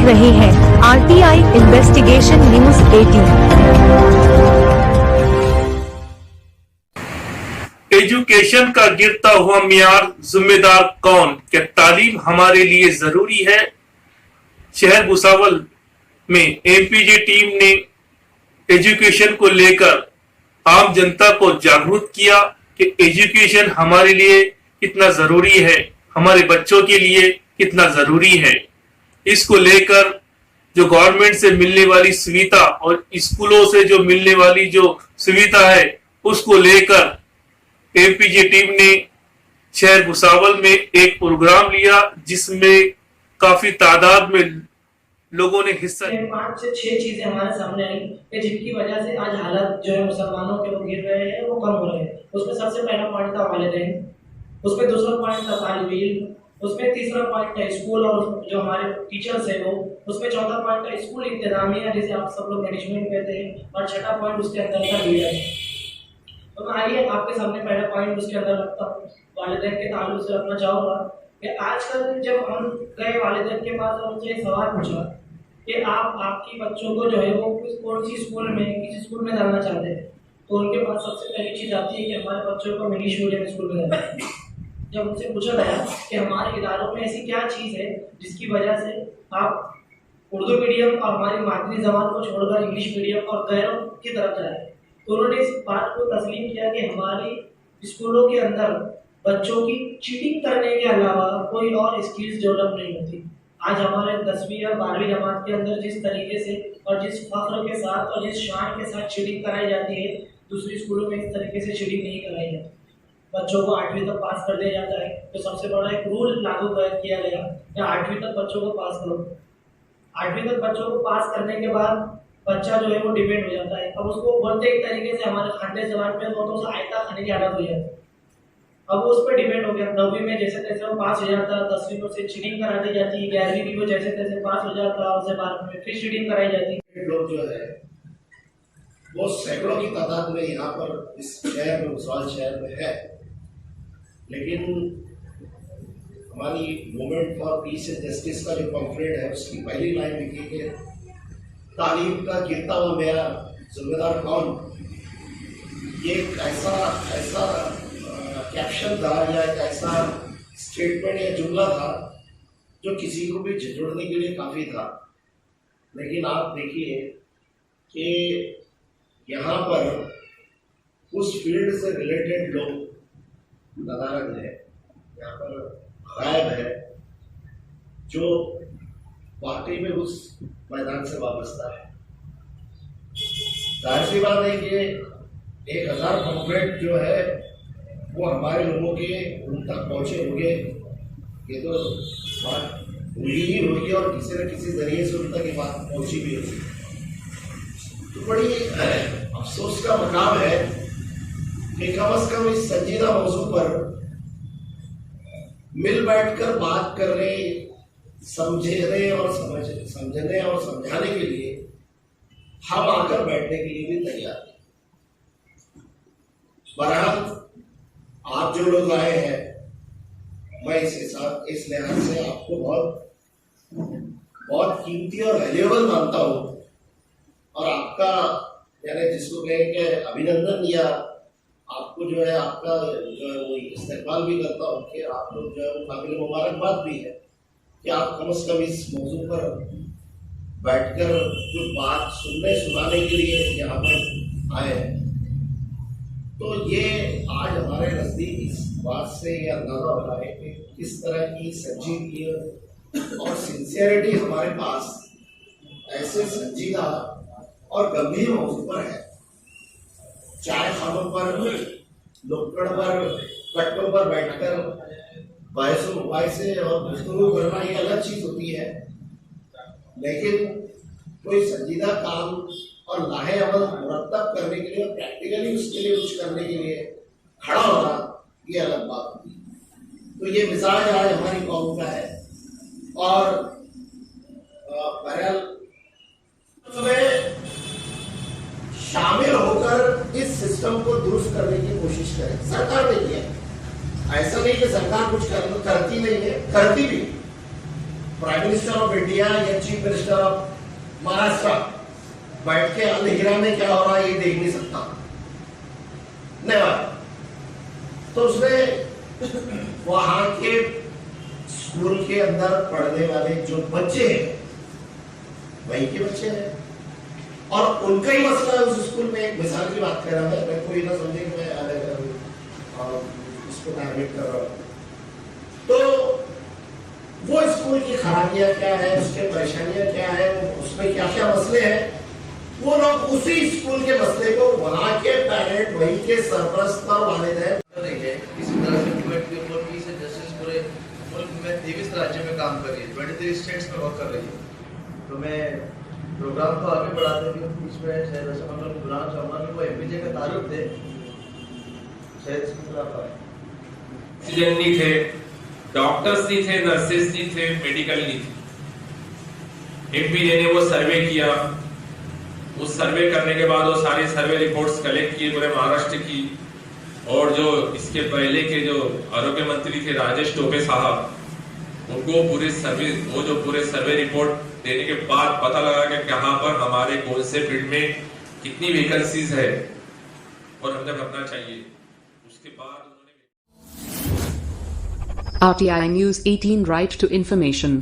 रहे हैं RTI investigation news 18। Education का गिरता हुआ मियार जिम्मेदार कौन? क्या तालीम हमारे लिए जरूरी है? शहर भुसावल में एमपीजे टीम ने एजुकेशन को लेकर आम जनता को जागरूक किया कि एजुकेशन हमारे लिए कितना जरूरी है, हमारे बच्चों के लिए कितना जरूरी है। इसको लेकर जो गवर्नमेंट से मिलने वाली सुविधा और स्कूलों से जो मिलने वाली जो सुविधा है उसको लेकर एमपीजे टीम ने शहर भुसावल में एक प्रोग्राम लिया जिसमें काफी तादाद में लोगों ने हिस्सा लिया। 5 से 6 चीजें हमारे सामने आई कि जिनकी वजह से आज हालत जो है मुसलमानों के वो गिर रहे हैं, वो कम हो रहे हैं। उसमें सबसे पहला पॉइंट था वालिदैन, उसमें दूसरा पॉइंट था तालिब इल्म, उसमें तीसरा पॉइंट था स्कूल और जो हमारे टीचर्स है वो, उसमें चौथा पॉइंट था स्कूल इंतजामिया जिसे आप सब लोग मैनेजमेंट कहते हैं, और छठा पॉइंट उसके अंदर था लीडर। तो मैं आइए आपके सामने पहला पॉइंट उसके अंदर रखता हूँ, वालिदैन के ताल्लुक से रखना चाहूँगा कि आजकल जब हम गए वालिदैन के पास और उनसे सवाल पूछा कि आप आपकी बच्चों को जो है वो कौन सी स्कूल में किसी स्कूल में डालना चाहते हैं, तो उनके पास सबसे पहली चीज़ आती है कि हमारे बच्चों को इंग्लिश मीडियम स्कूल में डालना है। जब उनसे पूछा गया कि हमारे इदारों में ऐसी क्या चीज़ है जिसकी वजह से आप उर्दू मीडियम और हमारी मादरी जबान को छोड़कर इंग्लिश मीडियम और गैरों की तरफ जाए, तो उन्होंने इस बात को तस्लीम किया कि हमारी स्कूलों के अंदर बच्चों की चीटिंग करने के अलावा कोई और स्किल्स डेवलप नहीं होती। आज हमारे 10वीं या 12वीं जमात के अंदर जिस तरीके से और जिस फख्र के साथ और जिस शान के साथ चीटिंग कराई जाती है, दूसरी स्कूलों में इस तरीके से चीटिंग नहीं कराई जाती। बच्चों को 8वीं तक पास कर दिया जाता है, तो सबसे बड़ा एक रूल लागू किया गया कि 8वीं तक बच्चों को पास करो। 8वीं तक बच्चों को पास करने के बाद बच्चा जो है वो डिपेंड हो जाता है। अब उसको बोलते एक तरीके से हमारे खाने जबान में तो उसे आयता खाने की आदत हो जाती है। अब वो उस पर डिपेंड हो गया। 9वीं में जैसे तैसे वो पास हो जाता, 10वीं में से चीटिंग करा दी जाती, 11वीं भी वो जैसे तैसे पास हो जाता, उससे 12वीं में फिर चीटिंग कराई जाती। लोग जो है वो सैकड़ों की तादाद में यहाँ पर इस शहर में, भुसावल शहर में है, लेकिन हमारी movement for piece and justice का जो पम्फलेट है उसकी पहली लाइन लिखी है, तालीम का गिरता हुआ मेरा जिम्मेदार कौन। ये एक ऐसा कैप्शन था या एक ऐसा स्टेटमेंट या जुमला था जो किसी को भी झिझोड़ने के लिए काफ़ी था। लेकिन आप देखिए कि यहाँ पर उस फील्ड से रिलेटेड लोग नदारद है, यहाँ पर गायब है, जो वाकई में उस मैदान से वाबस्ता है। जाहिर सी बात है कि 1000 पम्फलेट जो है वो हमारे लोगों के उन तक पहुँचे होंगे, ये तो बात हुई ही होगी और किसी न किसी जरिए से उन तक ये बात पहुँची भी होगी। तो बड़ी अफसोस का मकाम है कि कम से कम इस संजीदा मौजू पर मिल बैठकर बात करने, समझने और समझाने के लिए हम आकर बैठने के लिए भी तैयार हैं। बहरहाल आप जो लोग आए हैं, मैं इस लिहाज से आपको बहुत कीमती और वैल्यूएबल मानता हूँ, और आपका यानी जिसको कहें कि अभिनंदन या आपको जो है आपका जो है वो इस्तेमाल भी करता हूँ कि आप लोग जो है वो काबिल मुबारकबाद भी है कि आप कम से कम इस मौजू पर बैठकर जो बात सुनाने के लिए यहाँ पर आए हैं। तो ये आज हमारे नज़दीक इस बात से ये अंदाजा हो रहा है कि किस तरह की संजीदगी और सिंसियरिटी हमारे पास ऐसे संजीदा और गंभीर मौजू पर है। चाय खानों पर, नुक्कड़ पर, कट्टों पर बैठकर बहस मुबाहिसे और गुफ्तगू करना ये अलग चीज़ होती है, लेकिन कोई संजीदा काम और लाहे अमल मुरतब करने के लिए और प्रैक्टिकली उसके लिए कुछ करने के लिए खड़ा होना ये अलग बात होती है। तो ये मिजाज आज हमारी कौम का है, और बहरहाल शामिल होकर इस सिस्टम को दुरुस्त करने की कोशिश करें। सरकार ने किया, ऐसा नहीं कि सरकार कुछ करती नहीं है, करती भी, प्राइम मिनिस्टर ऑफ इंडिया या चीफ मिनिस्टर ऑफ महाराष्ट्र बैठ के अलहिरा में क्या हो रहा है ये देख नहीं सकता। नहीं, तो उसमें वहां के स्कूल के अंदर पढ़ने वाले जो बच्चे हैं वही के बच्चे हैं और उनका ही मसला है उस स्कूल में। एक मिसाल की बात कर रहा है, मैं कोई ना समझे कि मैं इसको टारगेट कर रहा हूं। तो वो स्कूल की खराबियां क्या है, उसके परेशानियां क्या है, उसमें क्या क्या मसले हैं, वो लोग उसी स्कूल के मसले को वहां के पेरेंट वही के सरपरस्त और वालिदैन इसी तरह से कुवैत के ऊपर भी से जस्टिस पूरे मुल्क में 23 राज्य में काम कर रही है, 23 स्टेट्स में वर्क कर रही है। तो मैं प्रोग्राम को आगे बढ़ाते हुए इसमें शायद ऐसा मतलब बुलाना चाहूँगा कि वो एमपीजे का तारुफ थे, शायद इसकी तरफ आए। ऑक्सीजन नहीं थे, डॉक्टर्स नहीं थे, नर्सेस नहीं थे, मेडिकल नहीं थे। एमपीजे ने वो सर्वे किया, उस सर्वे करने के बाद वो सारी सर्वे रिपोर्ट्स कलेक्ट किए पूरे महाराष्ट्र की, और जो इसके पहले के जो आरोग्य मंत्री थे राजेश टोपे साहब, उनको पूरे सर्वे वो जो पूरे सर्वे रिपोर्ट देने के बाद पता लगा कि कहाँ पर हमारे कौन से फील्ड में कितनी वैकेंसीज है और हमें भरना चाहिए। उसके बाद RTI News 18 Right to Information